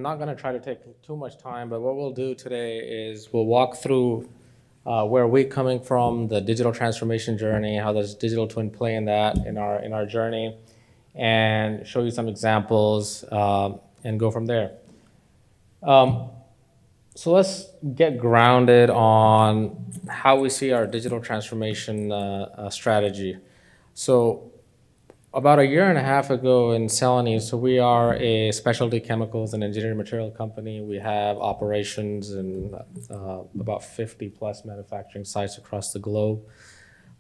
not going to try to take too much time, but what we'll do today is we'll walk through where we're coming from, the digital transformation journey, how does digital twin play in that in our journey, and show you some examples and go from there. Um, so let's get grounded on how we see our digital transformation strategy. So about a year and a half ago in Celanese, so we are a specialty chemicals and engineering material company. We have operations in about 50 plus manufacturing sites across the globe.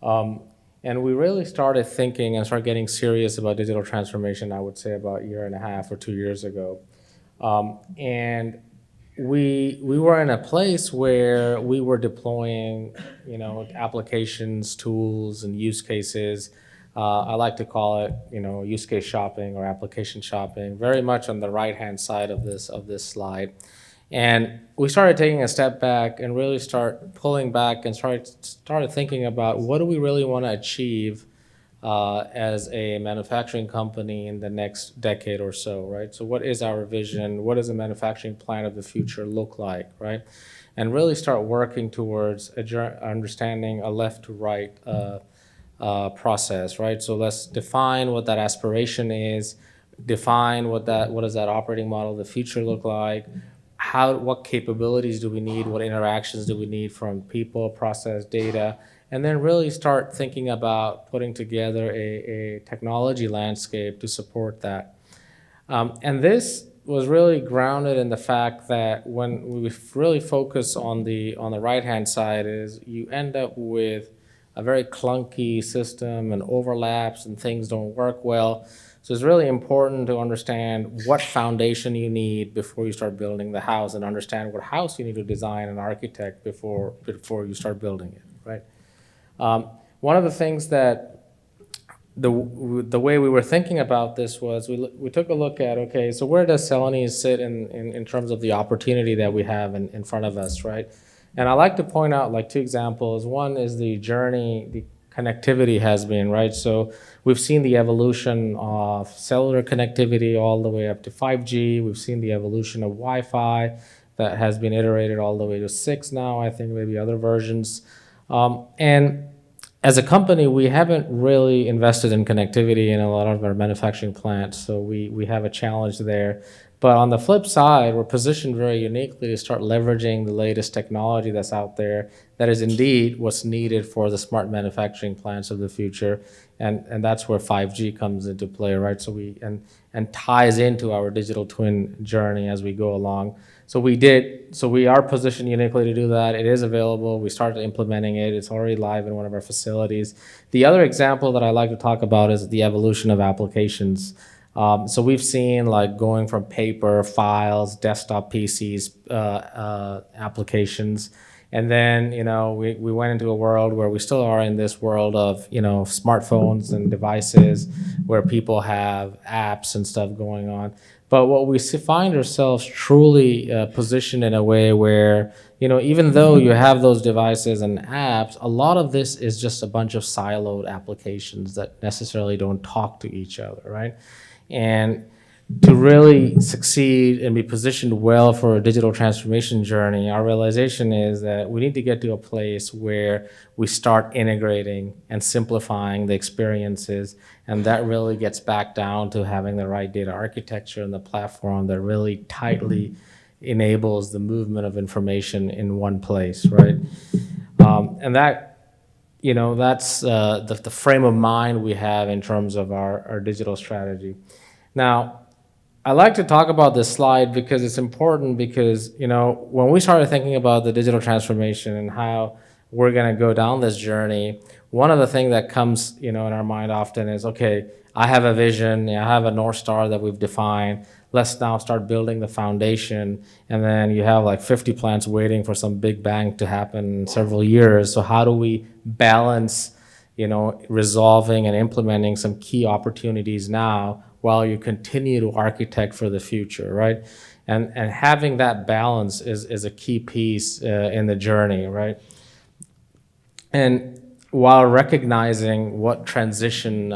And we really started thinking and started getting serious about digital transformation, I would say about a year and a half or 2 years ago. And we were in a place where we were deploying, applications, tools, and use cases. I like to call it, use case shopping or application shopping, very much on the right-hand side of this slide. And we started taking a step back and really start pulling back and started thinking about what do we really want to achieve as a manufacturing company in the next decade or so, right? So what is our vision? What does a manufacturing plant of the future look like, right? And really start working towards understanding a left to right process, right? So let's define what that aspiration is, define what does that operating model of the future look like, what capabilities do we need, what interactions do we need from people, process, data, and then really start thinking about putting together a technology landscape to support that. And this was really grounded in the fact that when we really focus on the right-hand side is you end up with a very clunky system and overlaps and things don't work well. So it's really important to understand what foundation you need before you start building the house and understand what house you need to design and architect before you start building it, right? One of the things that the way we were thinking about this was we took a look at, okay, so where does Celanese sit in terms of the opportunity that we have in front of us, right? And I like to point out like two examples. One is the journey, the connectivity has been, right? So we've seen the evolution of cellular connectivity all the way up to 5G. We've seen the evolution of Wi-Fi that has been iterated all the way to 6 now, I think maybe other versions. And as a company, we haven't really invested in connectivity in a lot of our manufacturing plants, so we have a challenge there. But on the flip side, we're positioned very uniquely to start leveraging the latest technology that's out there that is indeed what's needed for the smart manufacturing plants of the future. And that's where 5G comes into play, right? So and ties into our digital twin journey as we go along. So we are positioned uniquely to do that. It is available. We started implementing it. It's already live in one of our facilities. The other example that I like to talk about is the evolution of applications. So we've seen like going from paper, files, desktop PCs, applications, and then we went into a world where we still are in this world of smartphones and devices where people have apps and stuff going on. But what we find ourselves truly positioned in a way where even though you have those devices and apps, a lot of this is just a bunch of siloed applications that necessarily don't talk to each other, right? And to really succeed and be positioned well for a digital transformation journey, our realization is that we need to get to a place where we start integrating and simplifying the experiences. And that really gets back down to having the right data architecture and the platform that really tightly enables the movement of information in one place, right? And that's the frame of mind we have in terms of our digital strategy. Now, I like to talk about this slide because it's important because, when we started thinking about the digital transformation and how we're going to go down this journey, one of the things that comes, in our mind often is, okay, I have a vision, I have a North Star that we've defined. Let's now start building the foundation. And then you have like 50 plants waiting for some big bang to happen in several years. So how do we balance, resolving and implementing some key opportunities now while you continue to architect for the future, right? And having that balance is a key piece in the journey, right? And while recognizing what transition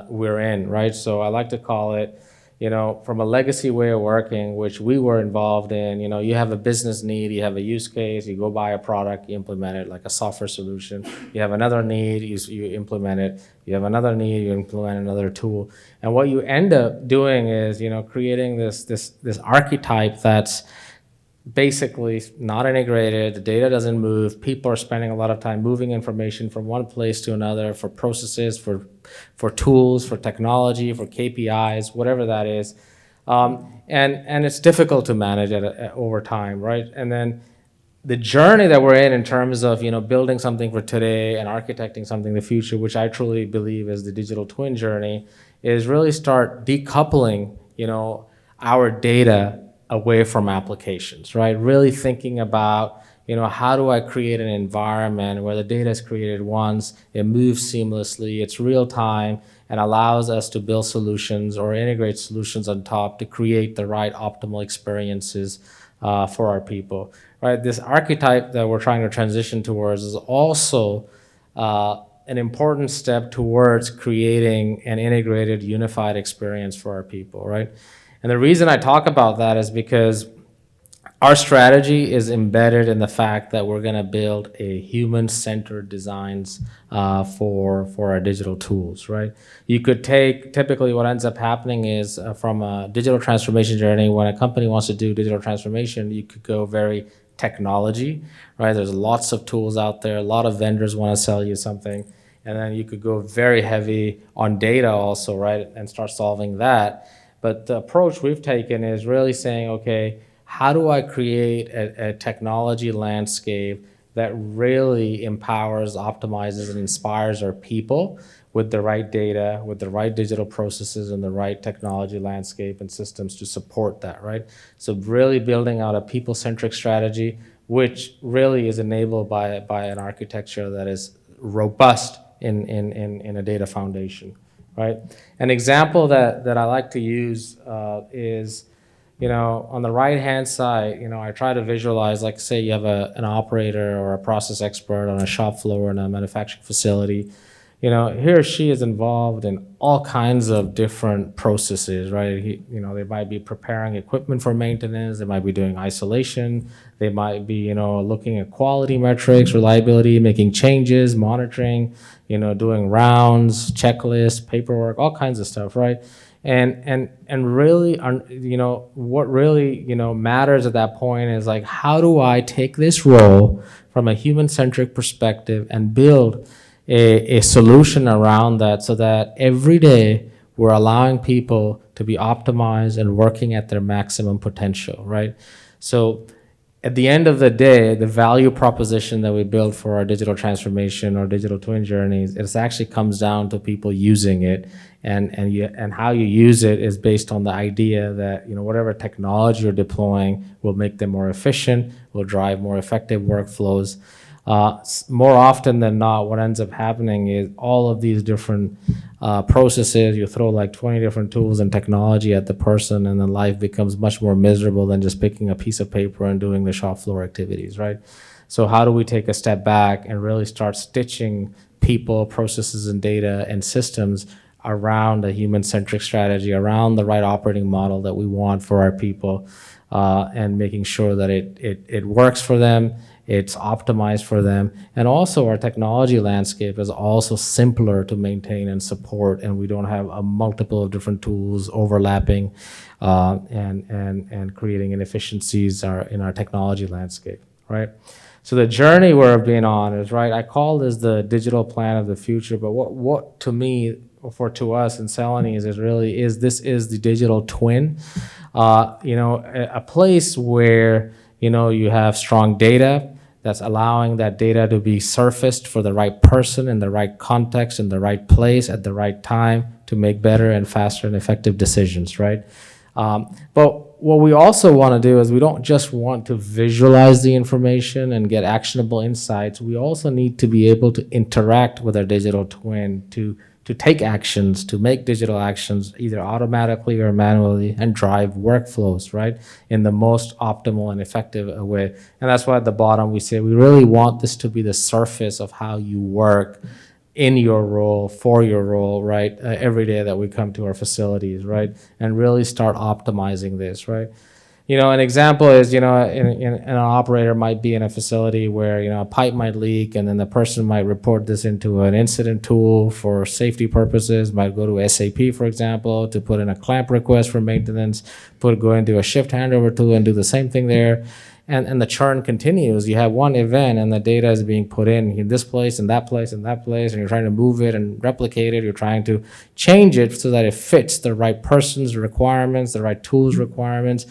we're in, right? So I like to call it, from a legacy way of working, which we were involved in, you have a business need, you have a use case, you go buy a product, you implement it like a software solution. You have another need, you implement it. You have another need, you implement another tool. And what you end up doing is, creating this archetype that's basically not integrated. The data doesn't move. People are spending a lot of time moving information from one place to another for processes, for tools, for technology, for KPIs, whatever that is. And it's difficult to manage it over time, right? And then the journey that we're in terms of building something for today and architecting something in the future, which I truly believe is the digital twin journey, is really start decoupling our data away from applications, right? Really thinking about how do I create an environment where the data is created once, it moves seamlessly, it's real time, and allows us to build solutions or integrate solutions on top to create the right optimal experiences for our people, right? This archetype that we're trying to transition towards is also an important step towards creating an integrated, unified experience for our people, right? And the reason I talk about that is because our strategy is embedded in the fact that we're going to build a human-centered designs for our digital tools, right? You could take, typically what ends up happening is from a digital transformation journey, when a company wants to do digital transformation, you could go very technology, right? There's lots of tools out there. A lot of vendors want to sell you something. And then you could go very heavy on data also, right? And start solving that. But the approach we've taken is really saying, okay, how do I create a technology landscape that really empowers, optimizes, and inspires our people with the right data, with the right digital processes, and the right technology landscape and systems to support that, right? So really building out a people-centric strategy, which really is enabled by an architecture that is robust in a data foundation, right? An example that I like to use is, on the right-hand side, I try to visualize, like say you have an operator or a process expert on a shop floor in a manufacturing facility. He or she is involved in all kinds of different processes, right? They might be preparing equipment for maintenance. They might be doing isolation. They might be, looking at quality metrics, reliability, making changes, monitoring, doing rounds, checklists, paperwork, all kinds of stuff, right? And really, what really, matters at that point is like, how do I take this role from a human-centric perspective and build a solution around that so that every day we're allowing people to be optimized and working at their maximum potential, right? So at the end of the day, the value proposition that we build for our digital transformation or digital twin journeys, it actually comes down to people using it, and how you use it is based on the idea that whatever technology you're deploying will make them more efficient, will drive more effective workflows. More often than not, what ends up happening is all of these different processes, you throw like 20 different tools and technology at the person, and then life becomes much more miserable than just picking a piece of paper and doing the shop floor activities, right? So how do we take a step back and really start stitching people, processes, and data and systems around a human-centric strategy, around the right operating model that we want for our people, and making sure that it works for them, it's optimized for them, and also our technology landscape is also simpler to maintain and support, and we don't have a multiple of different tools overlapping and creating inefficiencies in our technology landscape, right? So the journey we're being on is, right, I call this the digital plan of the future, but what to me, to us in Celanese this is the digital twin, a place where, you have strong data that's allowing that data to be surfaced for the right person in the right context, in the right place, at the right time to make better and faster and effective decisions, right? But what we also want to do is we don't just want to visualize the information and get actionable insights. We also need to be able to interact with our digital twin to take actions, to make digital actions either automatically or manually and drive workflows, right, in the most optimal and effective way. And that's why at the bottom we say we really want this to be the surface of how you work in your role, for your role, right? Every day that we come to our facilities, right? And really start optimizing this, right? An example is, an operator might be in a facility where, a pipe might leak, and then the person might report this into an incident tool for safety purposes, might go to SAP, for example, to put in a clamp request for maintenance, go into a shift handover tool and do the same thing there. And the churn continues. You have one event and the data is being put in this place and that place and that place, and you're trying to move it and replicate it. You're trying to change it so that it fits the right person's requirements, the right tool's requirements.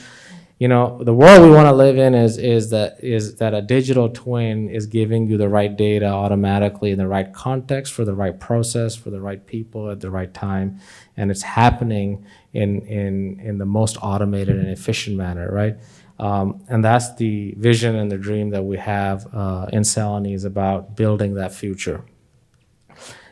The world we want to live in is that a digital twin is giving you the right data automatically in the right context for the right process for the right people at the right time, and it's happening in the most automated and efficient manner, right? And that's the vision and the dream that we have in Celanese about building that future.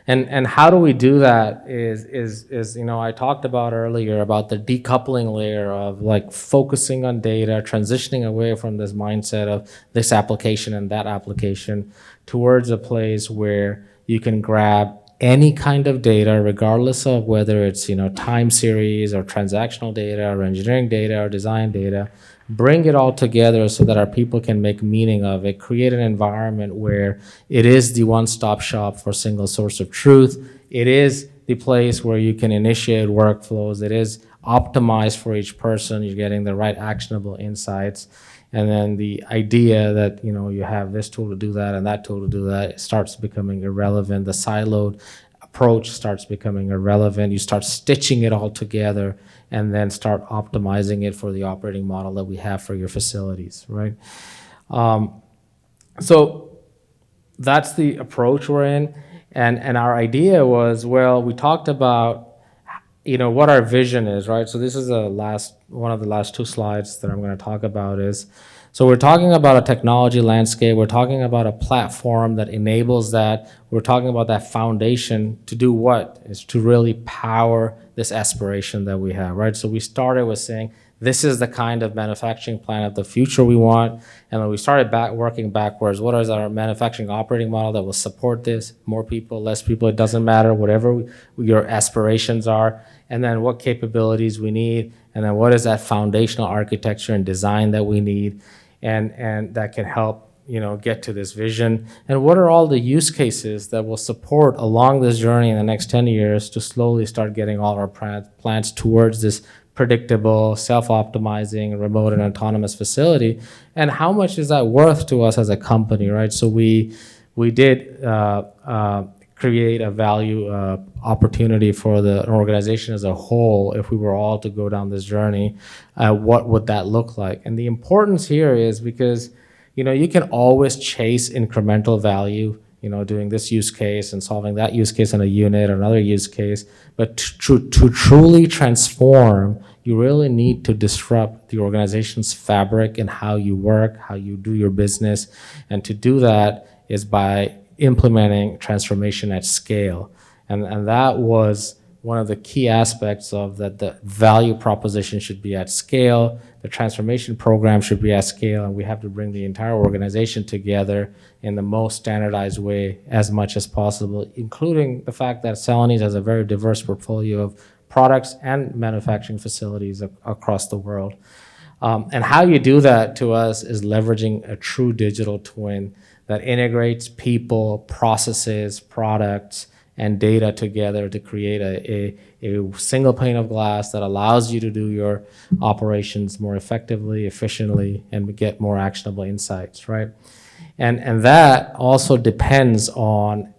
And how do we do that is I talked about earlier about the decoupling layer of like focusing on data, transitioning away from this mindset of this application and that application towards a place where you can grab any kind of data, regardless of whether it's time series or transactional data or engineering data or design data, bring it all together so that our people can make meaning of it, create an environment where it is the one-stop shop for single source of truth. It is the place where you can initiate workflows. It is optimized for each person. You're getting the right actionable insights. And then the idea that, you have this tool to do that and that tool to do that, it starts becoming irrelevant. The siloed approach starts becoming irrelevant. You start stitching it all together and then start optimizing it for the operating model that we have for your facilities, right? So that's the approach we're in. And our idea was, we talked about what our vision is, right? So this is one of the last two slides that I'm going to talk about is, so we're talking about a technology landscape. We're talking about a platform that enables that. We're talking about that foundation to do what? Is to really power this aspiration that we have, right? So we started with saying, this is the kind of manufacturing plant of the future we want. And then we started working backwards. What is our manufacturing operating model that will support this? More people, less people, it doesn't matter, whatever your aspirations are. And then what capabilities we need. And then what is that foundational architecture and design that we need and that can help get to this vision. And what are all the use cases that will support along this journey in the next 10 years to slowly start getting all our plants towards this predictable, self-optimizing, remote and autonomous facility, and how much is that worth to us as a company, right? So we did create a value opportunity for the organization as a whole. If we were all to go down this journey, what would that look like? And the importance here is because you can always chase incremental value, doing this use case and solving that use case in a unit or another use case. But to truly transform, you really need to disrupt the organization's fabric and how you work, how you do your business. And to do that is by implementing transformation at scale. And that was one of the key aspects of that. The value proposition should be at scale, the transformation program should be at scale, and we have to bring the entire organization together in the most standardized way as much as possible, including the fact that Celanese has a very diverse portfolio of products and manufacturing facilities across the world. And how you do that to us is leveraging a true digital twin that integrates people, processes, products, and data together to create a single pane of glass that allows you to do your operations more effectively, efficiently, and get more actionable insights, right? And that also depends on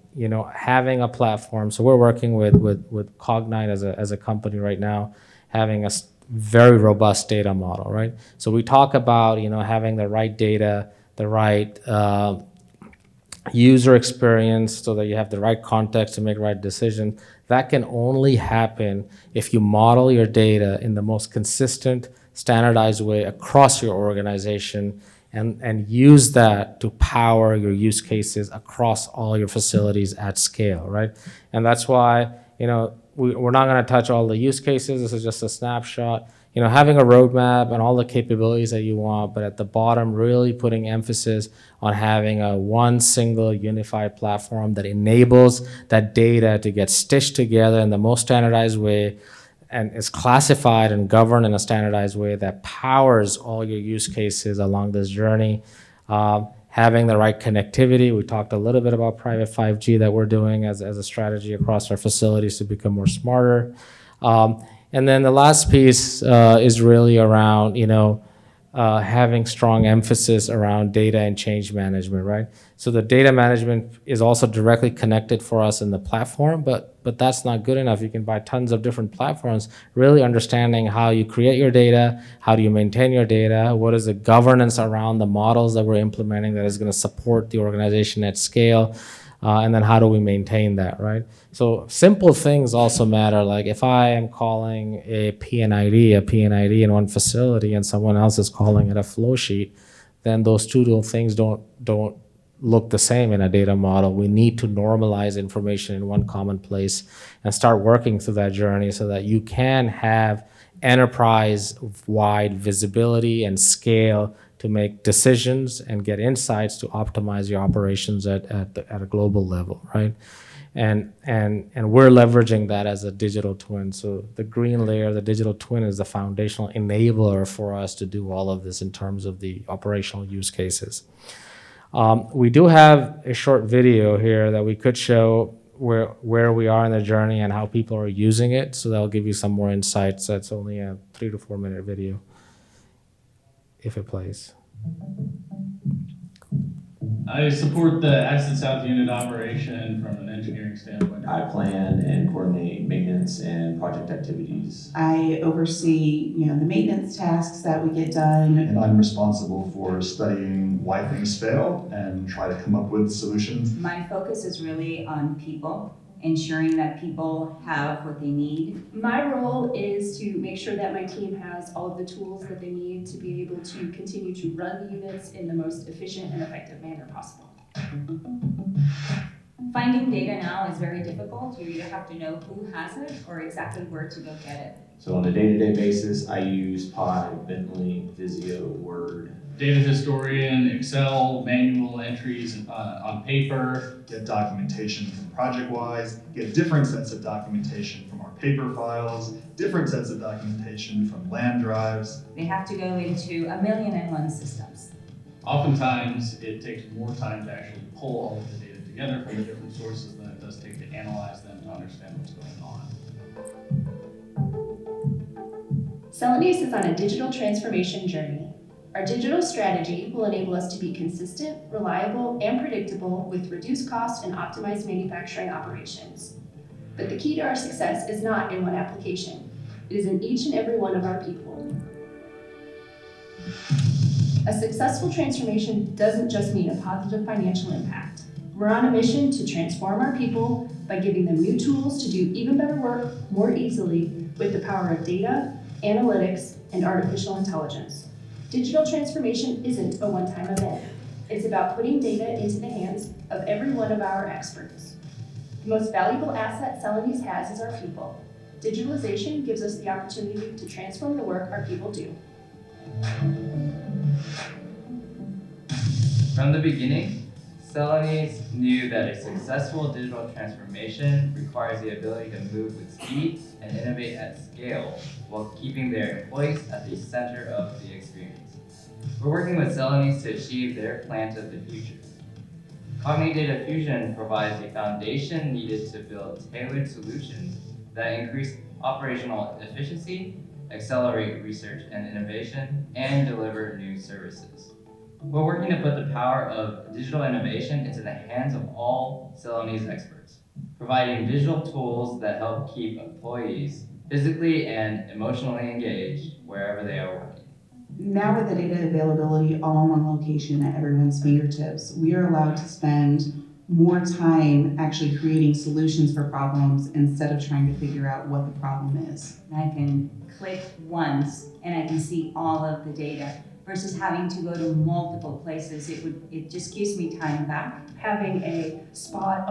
having a platform. So we're working with Cognite as a company right now, having a very robust data model, right? So we talk about having the right data, the right user experience so that you have the right context to make the right decision. That can only happen if you model your data in the most consistent, standardized way across your organization and use that to power your use cases across all your facilities at scale, right? And that's why, we're not going to touch all the use cases. This is just a snapshot. having a roadmap and all the capabilities that you want, but at the bottom, really putting emphasis on having a one single unified platform that enables that data to get stitched together in the most standardized way and is classified and governed in a standardized way that powers all your use cases along this journey. Having the right connectivity. We talked a little bit about private 5G that we're doing as a strategy across our facilities to become more smarter. And then the last piece is really around, having strong emphasis around data and change management, right? So the data management is also directly connected for us in the platform, but that's not good enough. You can buy tons of different platforms. Really understanding how you create your data, how do you maintain your data, what is the governance around the models that we're implementing that is going to support the organization at scale, and then how do we maintain that, right? So simple things also matter. Like if I am calling a PNID in one facility and someone else is calling it a flow sheet, then those two things don't look the same in a data model. We need to normalize information in one common place and start working through that journey so that you can have enterprise-wide visibility and scale to make decisions and get insights to optimize your operations at a global level, right? And we're leveraging that as a digital twin. So the green layer, the digital twin, is the foundational enabler for us to do all of this in terms of the operational use cases. We do have a short video here that we could show where we are in the journey and how people are using it. So that'll give you some more insights. That's only a 3 to 4 minute video, if it plays. I support the Asset South unit operation from an engineering standpoint. I plan and coordinate maintenance and project activities. I oversee, the maintenance tasks that we get done. And I'm responsible for studying why things fail and try to come up with solutions. My focus is really on people, ensuring that people have what they need. My role is to make sure that my team has all of the tools that they need to be able to continue to run the units in the most efficient and effective manner possible. Finding data now is very difficult. You either have to know who has it or exactly where to go get it. So on a day-to-day basis, I use Pi, Bentley, Visio, Word. Data historian, Excel, manual entries on paper. Get documentation from ProjectWise, get different sets of documentation from our paper files, different sets of documentation from land drives. They have to go into 1,000,001 systems. Oftentimes, it takes more time to actually pull all of the data together from the different sources than it does take to analyze them to understand what's going on. Celanese is on a digital transformation journey. Our digital strategy will enable us to be consistent, reliable, and predictable with reduced costs and optimized manufacturing operations. But the key to our success is not in one application. It is in each and every one of our people. A successful transformation doesn't just mean a positive financial impact. We're on a mission to transform our people by giving them new tools to do even better work more easily with the power of data, analytics, and artificial intelligence. Digital transformation isn't a one-time event. It's about putting data into the hands of every one of our experts. The most valuable asset Celanese has is our people. Digitalization gives us the opportunity to transform the work our people do. From the beginning, Celanese knew that a successful digital transformation requires the ability to move with speed and innovate at scale while keeping their employees at the center of the experience. We're working with Celanese to achieve their plans of the future. Cognitive Data Fusion provides a foundation needed to build tailored solutions that increase operational efficiency, accelerate research and innovation, and deliver new services. We're working to put the power of digital innovation into the hands of all Celanese experts, providing digital tools that help keep employees physically and emotionally engaged wherever they are working. Now with the data availability all in one location at everyone's fingertips, we are allowed to spend more time actually creating solutions for problems instead of trying to figure out what the problem is. I can click once and I can see all of the data versus having to go to multiple places. It just gives me time back. Having a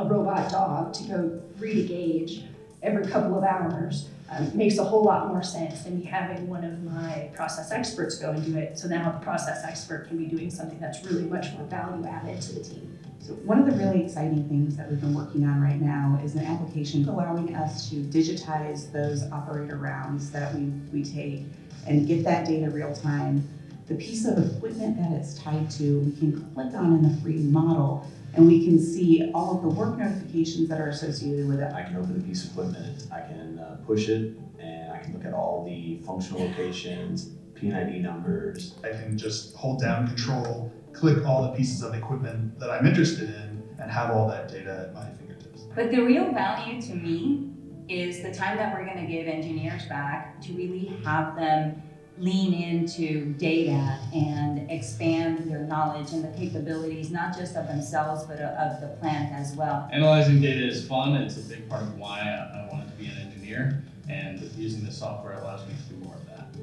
robot dog to go read a gauge every couple of hours makes a whole lot more sense than me having one of my process experts go and do it. So now the process expert can be doing something that's really much more value added to the team. So one of the really exciting things that we've been working on right now is an application allowing us to digitize those operator rounds that we take and get that data real time. The piece of equipment that it's tied to, we can click on in the free model and we can see all of the work notifications that are associated with it. I can open the piece of equipment, I can push it, and I can look at all the functional locations, P&ID numbers. I can just hold down control, click all the pieces of equipment that I'm interested in, and have all that data at my fingertips. But the real value to me is the time that we're gonna give engineers back to really have them lean into data and expand their knowledge and the capabilities, not just of themselves, but of the plant as well. Analyzing data is fun. It's a big part of why I wanted to be an engineer, and using this software allows me to do more of that.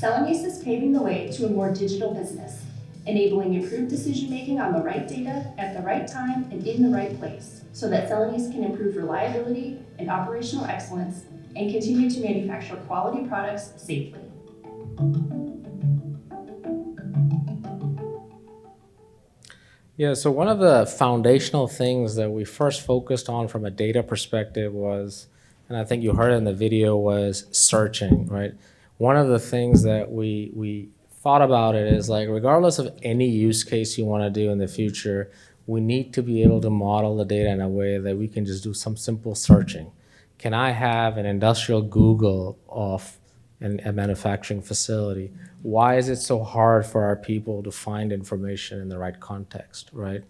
Celanese is paving the way to a more digital business, enabling improved decision-making on the right data at the right time and in the right place, so that Celanese can improve reliability and operational excellence and continue to manufacture quality products safely. Yeah, so one of the foundational things that we first focused on from a data perspective was, and I think you heard it in the video, was searching, right? One of the things that we thought about it is like, regardless of any use case you want to do in the future, we need to be able to model the data in a way that we can just do some simple searching. Can I have an industrial Google of a manufacturing facility? Why is it so hard for our people to find information in the right context, right?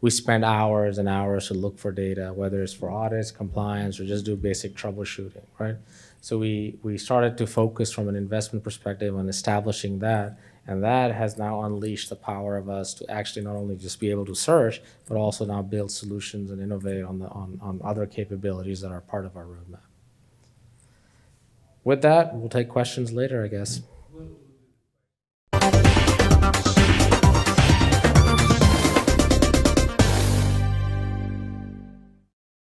We spend hours and hours to look for data, whether it's for audits, compliance, or just do basic troubleshooting, right? So we started to focus from an investment perspective on establishing that, and that has now unleashed the power of us to actually not only just be able to search, but also now build solutions and innovate on other capabilities that are part of our roadmap. With that, we'll take questions later, I guess.